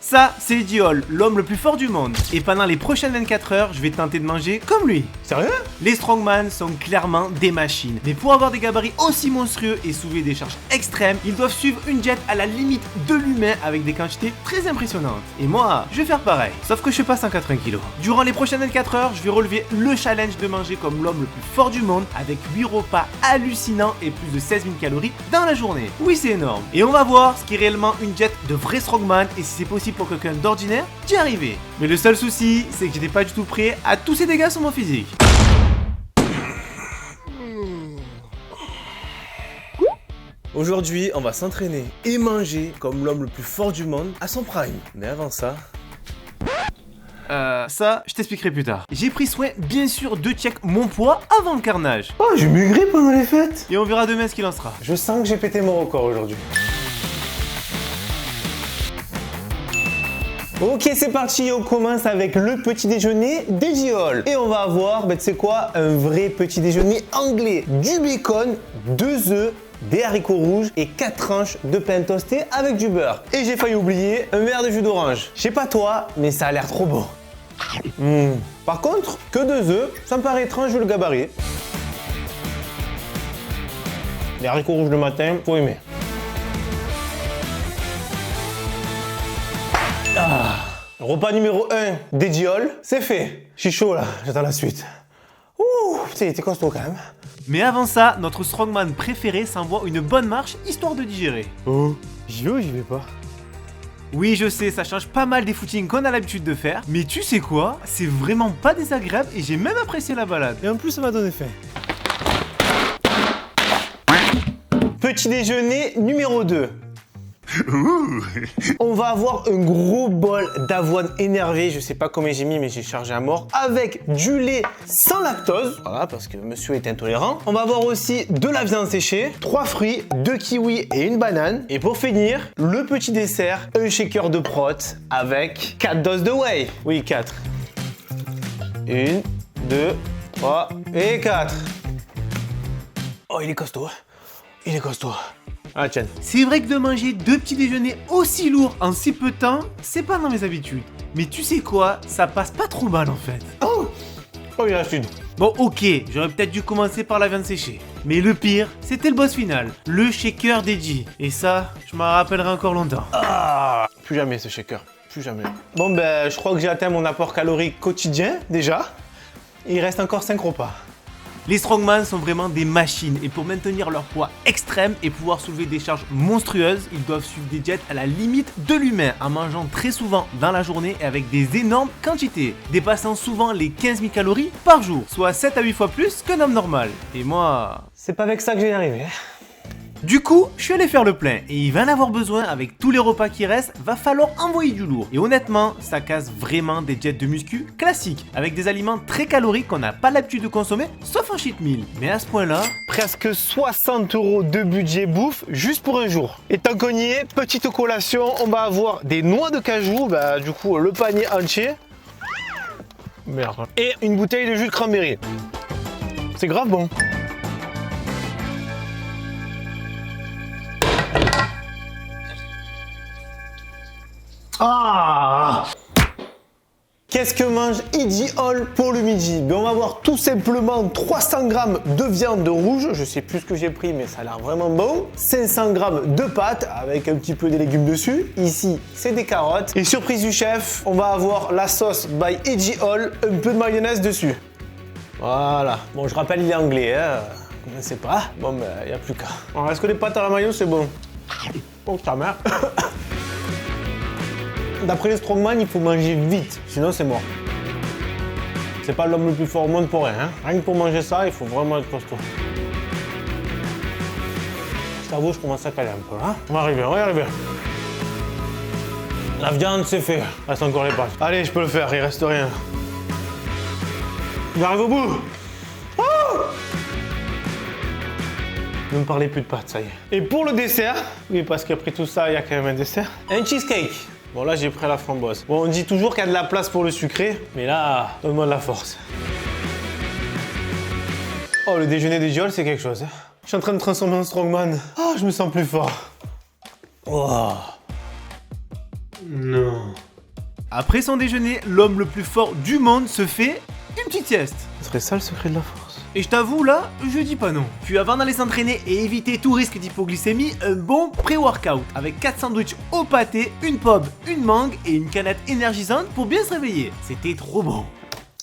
Ça, c'est Eddie Hall, l'homme le plus fort du monde. Et pendant les prochaines 24 heures, je vais tenter de manger comme lui. Sérieux? Les strongman sont clairement des machines. Mais pour avoir des gabarits aussi monstrueux et soulever des charges extrêmes, ils doivent suivre une diète à la limite de l'humain avec des quantités très impressionnantes. Et moi, je vais faire pareil. Sauf que je fais pas 180 kg. Durant les prochaines 24 heures, je vais relever le challenge de manger comme l'homme le plus fort du monde avec 8 repas hallucinants et plus de 16 000 calories dans la journée. Oui, c'est énorme. Et on va voir ce qui est réellement une diète de vrai strongman et si c'est possible pour quelqu'un d'ordinaire d'y arriver. Mais le seul souci, c'est que j'étais pas du tout prêt à tous ces dégâts sur mon physique. Aujourd'hui, on va s'entraîner et manger comme l'homme le plus fort du monde à son prime. Mais avant ça... Ça, je t'expliquerai plus tard. J'ai pris soin, bien sûr, de check mon poids avant le carnage. Oh, j'ai maigri pendant les fêtes. Et on verra demain ce qu'il en sera. Je sens que j'ai pété mon record aujourd'hui. Ok, c'est parti, on commence avec le petit déjeuner d'Eddie Hall. Et on va avoir, tu sais quoi, un vrai petit déjeuner anglais. Du bacon, 2 œufs, des haricots rouges et 4 tranches de pain toasté avec du beurre. Et j'ai failli oublier un verre de jus d'orange. Je sais pas toi, mais ça a l'air trop beau. Par contre, que 2 œufs, ça me paraît étrange vu le gabarit. Les haricots rouges le matin, faut aimer. Repas numéro 1 d'Eddie Hall, c'est fait. Je suis chaud là, j'attends la suite. Ouh, putain, il était costaud quand même. Mais avant ça, notre strongman préféré s'envoie une bonne marche histoire de digérer. Oh, j'y vais ou j'y vais pas? Oui, je sais, ça change pas mal des footings qu'on a l'habitude de faire, mais tu sais quoi? C'est vraiment pas désagréable et j'ai même apprécié la balade. Et en plus, ça m'a donné faim. Petit déjeuner numéro 2. On va avoir un gros bol d'avoine énervé, je sais pas combien j'ai mis mais j'ai chargé à mort, avec du lait sans lactose, voilà parce que monsieur est intolérant. On va avoir aussi de la viande séchée, 3 fruits, 2 kiwis et une banane. Et pour finir, le petit dessert, un shaker de prot avec 4 doses de whey. Oui, 4. 1, 2, 3 et 4. Oh, il est costaud. Il est costaud. Ah tiens. C'est vrai que de manger 2 petits déjeuners aussi lourds en si peu de temps, c'est pas dans mes habitudes. Mais tu sais quoi, ça passe pas trop mal en fait. Oh, il reste une. Bon ok, j'aurais peut-être dû commencer par la viande séchée. Mais le pire, c'était le boss final, le shaker d'Eddie. Et ça, je m'en rappellerai encore longtemps. Ah, plus jamais ce shaker, plus jamais. Bon ben, je crois que j'ai atteint mon apport calorique quotidien déjà. Il reste encore 5 repas. Les strongman sont vraiment des machines et pour maintenir leur poids extrême et pouvoir soulever des charges monstrueuses, ils doivent suivre des diètes à la limite de l'humain en mangeant très souvent dans la journée et avec des énormes quantités, dépassant souvent les 15 000 calories par jour, soit 7 à 8 fois plus qu'un homme normal. Et moi... C'est pas avec ça que j'ai arrivé. Du coup, je suis allé faire le plein et il va en avoir besoin avec tous les repas qui restent, va falloir envoyer du lourd. Et honnêtement, ça casse vraiment des diètes de muscu classiques, avec des aliments très caloriques qu'on n'a pas l'habitude de consommer, sauf en cheat meal. Mais à ce point-là, Presque 60 € de budget bouffe juste pour un jour. Et tant qu'on y est, petite collation, on va avoir des noix de cajou, bah du coup le panier entier. Merde. Et une bouteille de jus de cranberry. C'est grave bon. Ah! Qu'est-ce que mange Eddie Hall pour le midi? Ben, on va avoir tout simplement 300 g de viande rouge, je sais plus ce que j'ai pris mais ça a l'air vraiment bon, 500 g de pâtes avec un petit peu des légumes dessus, ici c'est des carottes et surprise du chef, on va avoir la sauce by Eddie Hall, un peu de mayonnaise dessus. Voilà, bon je rappelle il est anglais, hein. Je ne sais pas, bon ben il n'y a plus qu'à. Alors est-ce que les pâtes à la mayo c'est bon? Oh ta mère. D'après les strongman, il faut manger vite, sinon c'est mort. C'est pas l'homme le plus fort au monde pour rien. Rien que pour manger ça, il faut vraiment être costaud. Je t'avoue, je commence à caler un peu. Hein, on va y arriver. La viande, c'est fait. Reste encore les pâtes. Allez, je peux le faire, il reste rien. J'arrive au bout. Oh, ne me parlez plus de pâtes, ça y est. Et pour le dessert, oui, parce qu'après tout ça, il y a quand même un dessert. Un cheesecake. Bon là j'ai pris la framboise. Bon on dit toujours qu'il y a de la place pour le sucré, mais là, donne-moi de la force. Oh le déjeuner des Hall c'est quelque chose. Hein. Je suis en train de transformer en strongman. Ah je me sens plus fort. Oh. Non. Après son déjeuner, l'homme le plus fort du monde se fait une petite sieste. Ce serait ça le secret de la force. Et je t'avoue là, je dis pas non. Puis avant d'aller s'entraîner et éviter tout risque d'hypoglycémie, un bon pré-workout avec 4 sandwichs au pâté, une pomme, une mangue et une canette énergisante pour bien se réveiller. C'était trop bon.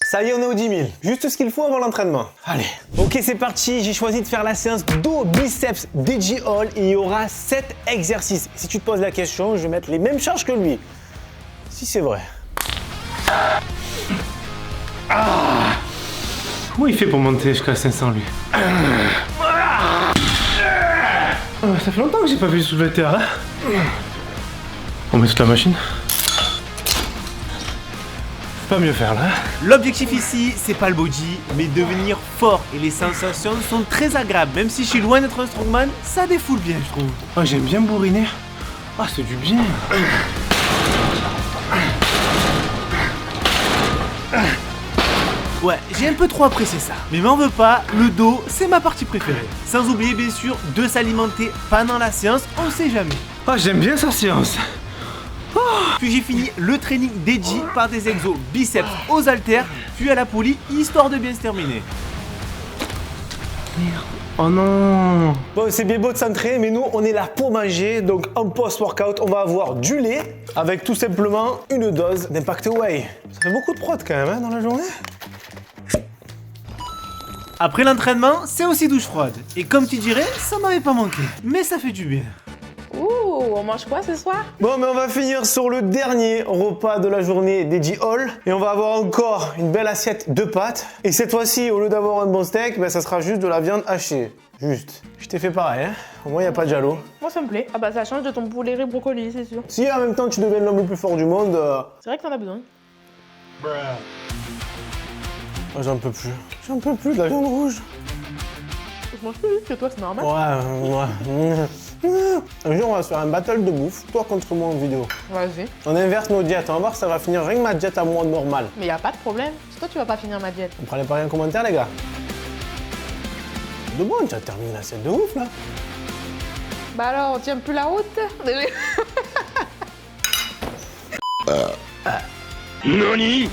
Ça y est, on est aux 10 000. Juste ce qu'il faut avant l'entraînement. Allez. Ok, c'est parti. J'ai choisi de faire la séance dos biceps DJ Hall. Il y aura 7 exercices. Si tu te poses la question, je vais mettre les mêmes charges que lui. Si c'est vrai. Comment il fait pour monter jusqu'à 500 lui? Ça fait longtemps que j'ai pas vu soulever terre. Hein. On met toute la machine. Pas mieux faire là. L'objectif ici, c'est pas le body, mais devenir fort. Et les sensations sont très agréables. Même si je suis loin d'être un strongman, ça défoule bien, je trouve. Oh, j'aime bien bourriner. Ah, c'est du bien. Ouais, j'ai un peu trop apprécié ça. Mais m'en veux pas, le dos, c'est ma partie préférée. Sans oublier, bien sûr, de s'alimenter pendant la séance, on sait jamais. Oh, j'aime bien sa séance. Puis j'ai fini le training DJ par des exos biceps aux haltères, puis à la poulie, histoire de bien se terminer. Merde. Oh non. Bon, c'est bien beau de s'entraîner, mais nous, on est là pour manger. Donc, en post-workout, on va avoir du lait avec tout simplement une dose d'Impact Whey. Ça fait beaucoup de prod quand même hein, dans la journée. Après l'entraînement, c'est aussi douche froide. Et comme tu dirais, ça m'avait pas manqué. Mais ça fait du bien. Ouh, on mange quoi ce soir? Bon, mais on va finir sur le dernier repas de la journée des G-Hall. Et on va avoir encore une belle assiette de pâtes. Et cette fois-ci, au lieu d'avoir un bon steak, ben, ça sera juste de la viande hachée. Juste. Je t'ai fait pareil, hein. Au moins, il n'y a pas de jaloux. Moi, ça me plaît. Ah bah, ça change de ton poulet riz brocoli, c'est sûr. Si en même temps, tu deviens l'homme le plus fort du monde... C'est vrai que t'en as besoin. Oh, j'en peux plus. J'en peux plus de la viande rouge. Je mange plus vite que toi, c'est normal. Ouais. Un jour, on va se faire un battle de bouffe, toi contre moi en vidéo. Vas-y. On inverse nos diètes, on va voir si ça va finir rien que ma diète à moi normale. Mais y a pas de problème. C'est toi, tu vas pas finir ma diète. Vous prenez pas rien en commentaire, les gars. De bon, tu as terminé la scène de ouf, là. Bah alors, on tient plus la route. NANI?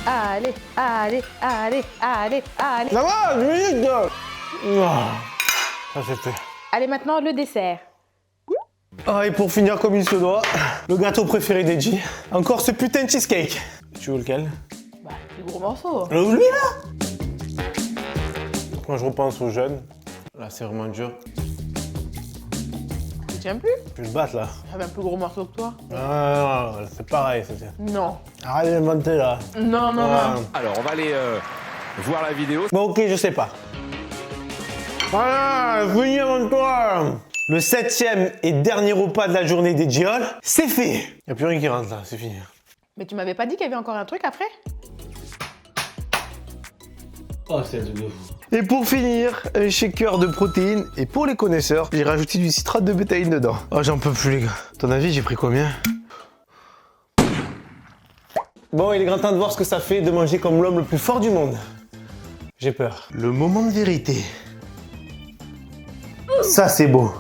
Allez, allez, allez, allez, allez. Ça va, 10 minutes ça c'est fait. Allez, maintenant, le dessert. Ah, et pour finir comme il se doit, le gâteau préféré d'Edgy. Encore ce putain de cheesecake. Tu veux lequel? Bah, les gros morceaux. Lui, là. Quand je repense aux jeunes, là, c'est vraiment dur. Tu tiens plus? Je vais te battre, là. J'avais un plus gros morceau que toi. Ah, c'est pareil, c'était. Non. Arrête d'inventer, là. Non, non, Ah. non. Alors, on va aller voir la vidéo. Bon, ok, je sais pas. Voilà, fini avant toi. Le 7e et dernier repas de la journée des G-Hall, c'est fait. Y'a plus rien qui rentre là, c'est fini. Mais tu m'avais pas dit qu'il y avait encore un truc après? Oh, c'est un truc de fou. Et pour finir, un shaker de protéines. Et pour les connaisseurs, j'ai rajouté du citrate de bétaïne dedans. Oh, j'en peux plus, les gars. À ton avis, j'ai pris combien? Bon, il est grand temps de voir ce que ça fait de manger comme l'homme le plus fort du monde. J'ai peur. Le moment de vérité. Ça, c'est beau.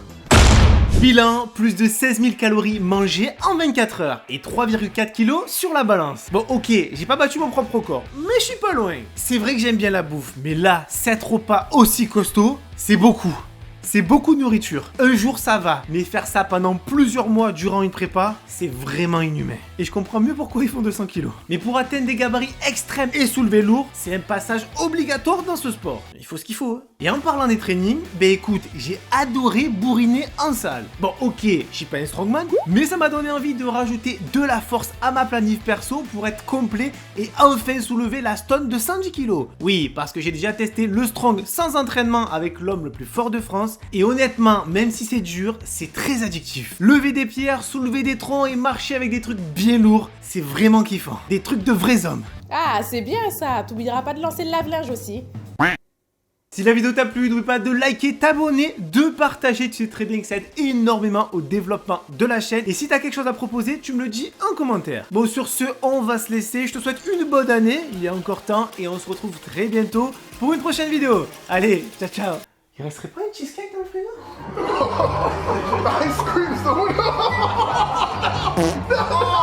Bilan, plus de 16 000 calories mangées en 24 heures et 3,4 kg sur la balance. Bon ok, j'ai pas battu mon propre record, mais je suis pas loin. C'est vrai que j'aime bien la bouffe, mais là, 7 repas aussi costauds, c'est beaucoup. C'est beaucoup de nourriture. Un jour ça va, mais faire ça pendant plusieurs mois durant une prépa, c'est vraiment inhumain. Et je comprends mieux pourquoi ils font 200 kilos. Mais pour atteindre des gabarits extrêmes et soulever lourd, c'est un passage obligatoire dans ce sport. Il faut ce qu'il faut. Et en parlant des trainings, ben écoute, j'ai adoré bourriner en salle. Bon ok, je suis pas un strongman, mais ça m'a donné envie de rajouter de la force à ma planif perso pour être complet et enfin soulever la stone de 110 kilos. Oui, parce que j'ai déjà testé le strong sans entraînement avec l'homme le plus fort de France. Et honnêtement, même si c'est dur, c'est très addictif. Lever des pierres, soulever des troncs et marcher avec des trucs bien lourds, c'est vraiment kiffant. Des trucs de vrais hommes. Ah, c'est bien ça. T'oublieras pas de lancer le lave-linge aussi. Si la vidéo t'a plu, n'oublie pas de liker, t'abonner, de partager, tu sais très bien que ça aide énormément au développement de la chaîne. Et si t'as quelque chose à proposer, tu me le dis en commentaire. Bon, sur ce, on va se laisser. Je te souhaite une bonne année, il est encore temps, et on se retrouve très bientôt pour une prochaine vidéo. Allez, ciao ciao. Il resterait pas une cheesecake dans le frigo? Ice cream soda! Non.